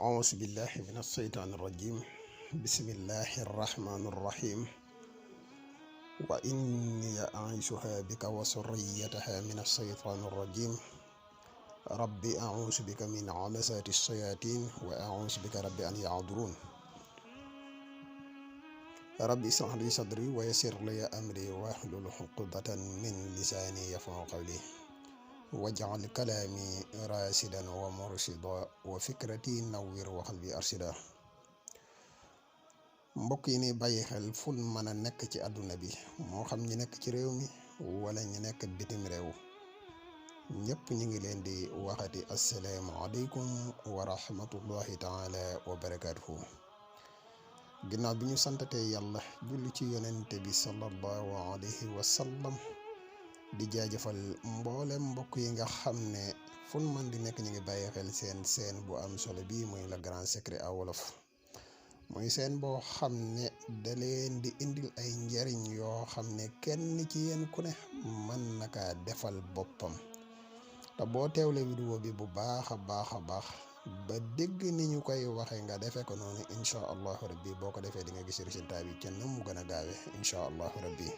أعوذ بالله من الشيطان الرجيم. بسم الله الرحمن الرحيم. وإني أعيشها بك وسريتها من الشيطان الرجيم. ربي أعوذ بك من همزات الشياطين وأعوذ بك ربي أن يحضرون. ربي اشرح لي صدري ويسر لي أمري واحلل عقدة من لساني يفقهوا قولي واجعل كلامي راشدا ومرشدا وفكرتي نوّر وقلبي أرشدا. mbokk yi ni bàyyi xel fun mën a nekk ci àdduna bi moo xam ñi nekk ci réew mi wala ñi nekk bitim réew ñëpp ñi ngi leen di waxati assalaamu aleykum wa rahmatullahi taala wa barakaatuhu. ginnaaw bi ñu santatee yàlla julli ci yonente bi sallallahu alayhi wa sallam di jaajëfal mboolem mbokk yi nga xam ne fun man di nekk ñu ngi bàyyi xel seen bu am solo bi muy le grand secret à wolof. muy seen boo xam ne da leen di indil ay njariñ yoo xam ne kenn ci yéen ku ne mën na kaa defal boppam te boo teewle vidéo bi bu baax a baax ba dégg ni ñu koy waxe nga defe ko noonu incha allahu rabbi boo ko defee di nga gis résultat bi ca nam mu gën a gaawe incha allahu rabbi.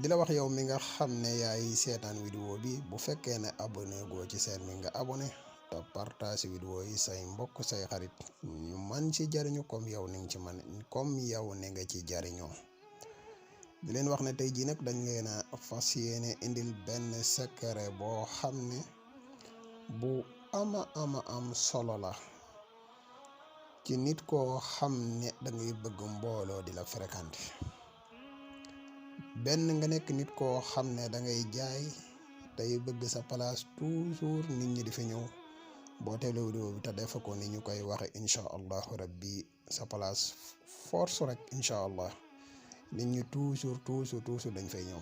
di la wax yow mi nga xam ne yaay seetaan vidéo bi bu fekkee ne abonné goo ci seen mi nga abonné te partage vidéo yi say mbokk say xarit ñu man ci jariñu comme yow ni nga ci man comme yow ni nga ci jariñoo. di leen wax ne tey jii nag dañ leen a fas yéene indil benn secret boo xam ne bu am solo la ci nit koo xam ne da ngay bëgg mbooloo di la fréquenter. benn nga nekk nit koo xam ne da ngay jaay tey bëgg sa place toujours nit ñi di fi ñëw boo teewlee vidéo bi te defe ko ni ñu koy waxe incha allahu rabbi sa place force rek incha allah nit ñi toujours dañ fay ñëw.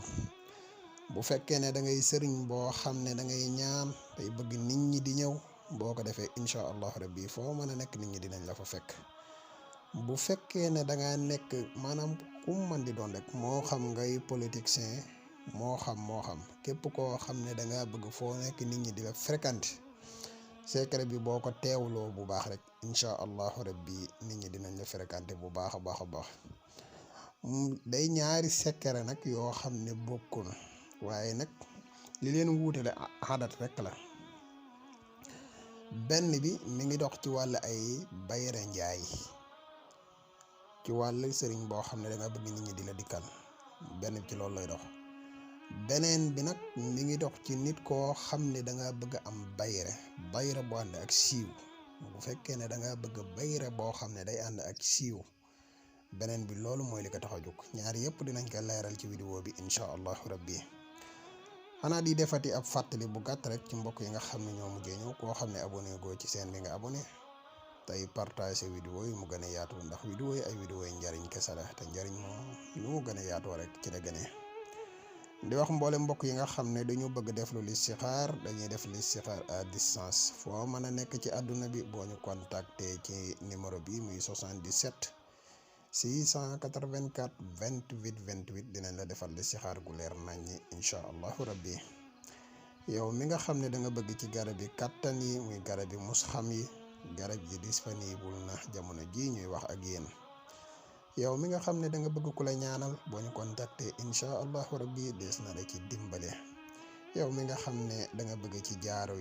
bu fekkee ne da ngay sëriñ boo xam ne da ngay ñaan tey bëgg nit ñi di ñëw boo ko defee incha allahu rabbi foo mën a nekk nit ñi dinañ la fa fekk. bu fekkee ne da nga nekk maanaam ku man di doon rek moo xam ngay politicien moo xam képp koo xam ne da nga bëgg foo nekk nit ñi di la fréquenter secret bi boo ko teewloo bu baax rek incha allahu rabbi nit ñi dinañ la fréquenter bu baax a baax. day ñaari secret nag yoo xam ne bokkul waaye nag li leen wuutale adat rek la. benn bi mi ngi dox ci wàll ay bayre njaay ci wàllu sëriñ boo xam ne da nga bëgg nit ñi di la dikkal benn bi ci loolu lay dox. beneen bi nag mi ngi dox ci nit koo xam ne da nga bëgg am bayre bu ànd ak siiw. bu fekkee ne da nga bëgg bayre boo xam ne day ànd ak siiw beneen bi loolu mooy li ko tax a jóg. ñaar yëpp dinañ ko leeral ci vidéo bi incha allahu rabbi. xanaa di defati ab fàttali bu gàtt rek ci mbokk yi nga xam ne ñoo mujjee ñëw koo xam ne abonné goo ci seen bi nga abonné tey partage vidéo yi mu gën a yaatu ndax vidéo yi ay vidéo yi njariñ kese la te njariñ moom lu mu gën a yaatoo rek ci la gënee. di wax mboole mbokk yi nga xam ne dañu bëgg def lu listixaar dañuy def listixaar à distance foo mën a nekk ci àdduna bi boo ñu contacter ci numéro bi muy 77 684 28 28 dinañ la defal listixaar gu leer naññi incha allahu rabbi. yow mi nga xam ne da nga bëgg ci garab yi kattan yi muy garab yi musxam yi garab yi disponible na jamono ji ñuy wax ak yéen. yow mi nga xam ne da nga bëgg ku la ñaanal boo ñu contacter incha allahu rabbi des na la ci dimbale. yow mi nga xam ne da nga bëgg ci jaaro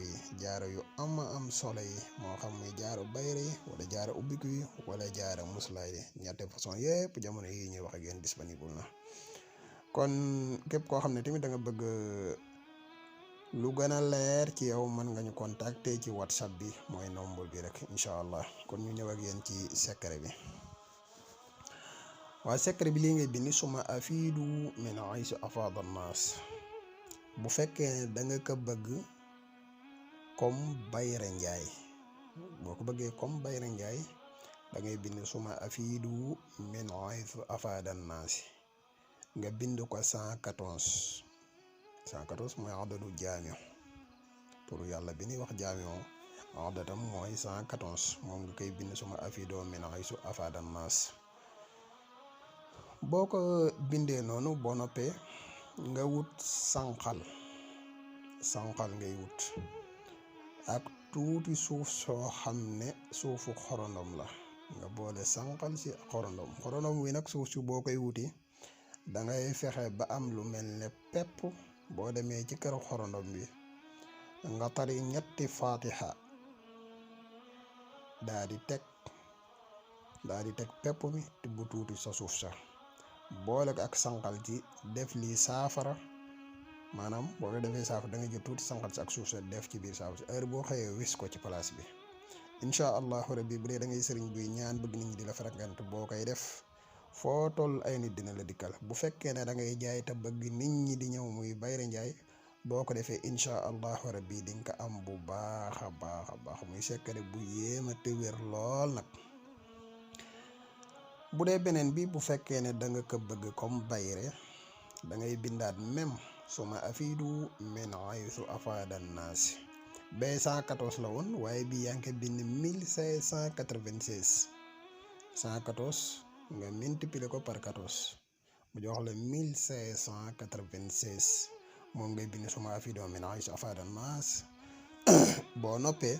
yu am solo yi moo xam muy jaaro bayre yi wala jaaro ubbiku yi wala jaaro muslaay yi ñetti façon yépp jamono yi ñuy wax ak yéen disponible na. kon képp koo xam ne tamit da nga bëgg lu gën a leer ci yow mën nga ñu contacter ci whatsapp bi mooy nombre bi rek incha allah. kon ñu ñëw ak yéen ci secret bi. waa secret bi lii ngay bind suma afiidu min aysu afaada naas. bu fekkee da nga ko bëgg comme bayre njaay boo ko bëggee comme bayre njaay da ngay bind suma afiidu min aysu afaada naas nga bind ko 114 mooy adadu jaamio pour yàlla bi ñuy wax jaamio adatam mooy 114 moom nga koy bind suma afiidu min aysu afaada naas. boo ko bindee noonu boo noppee nga wut sànqal ngay wut ak tuuti suuf soo xam ne suufu xorondom la nga boole sànqal si xorondom wi nag suuf si boo koy wuti dangay fexe ba am lu mel ne pepp. boo demee ci kër xorondom bi nga tari 3 fatiha daa di teg pepp mi tibb tuuti sa suuf sa boole ko ak sànqal ci def lii saafara. maanaam boo ko defee saafara da nga jël tuuti sànqal si ak suuf sa def ci biir saafara si heure boo xëyee wis ko ci place bi incha allahu rabbi. bu dee da ngay sëriñ buy ñaan bëgg nit ñi di la fréquente boo koy def foo toll ay nit dina la dikkal. bu fekkee ne da ngay jaay te bëgg nit ñi di ñëw muy bayre njaay boo ko defee incha allahu rabbi di nga ko am bu baax a baax muy sekkare bu yéema te wér lool nag. bu dee beneen bi bu fekkee ne da nga ko bëgg comme bayre da ngay bindaat même suma afidu min haythu afada naas ba 114 la woon waaye bi yaa ngi ko bind 1596 114 nga multiplier ko par 14 mu jox la 1596 moom ngay bind suma afidu min haythu afada naas. boo noppee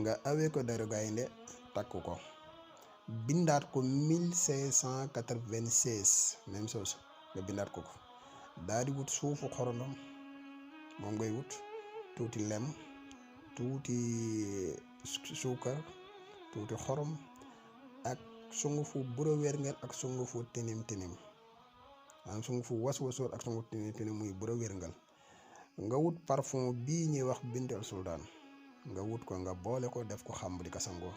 nga awee ko daru gaynde takk ko bindaat ko 1596 même chose nga bindaat ko daal di wut suufu xorondom moom ngay wut tuuti lem tuuti suukar tuuti xorom ak sungufu buro wérngel ak sungufu tinim maanaam sungufu was-wasoor ak sungufu tinim muy buro wérngel nga wut parfum bii ñuy wax bintel sultaan nga wut ko nga boole ko def ko xamb di ko sangoo.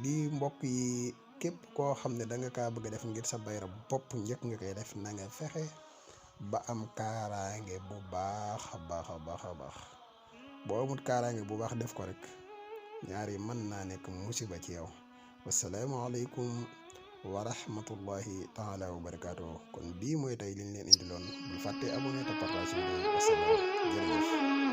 lii mbokk yi képp koo xam ne da nga kaa bëgg a def ngir sa bayra bopp njëkk nga koy def na nga fexe ba am kaaraange bu baax a baax boo amut kaaraange bu baax def ko rek ñaar yi mën naa nekk musiba ci yow. wasalaamaaleykum wa rahmatullahi taala wa barakaatuh. kon bii mooy tey liñ leen indiloon bul fàtte abonné te partage vidéo. wasalaam jërëjëf.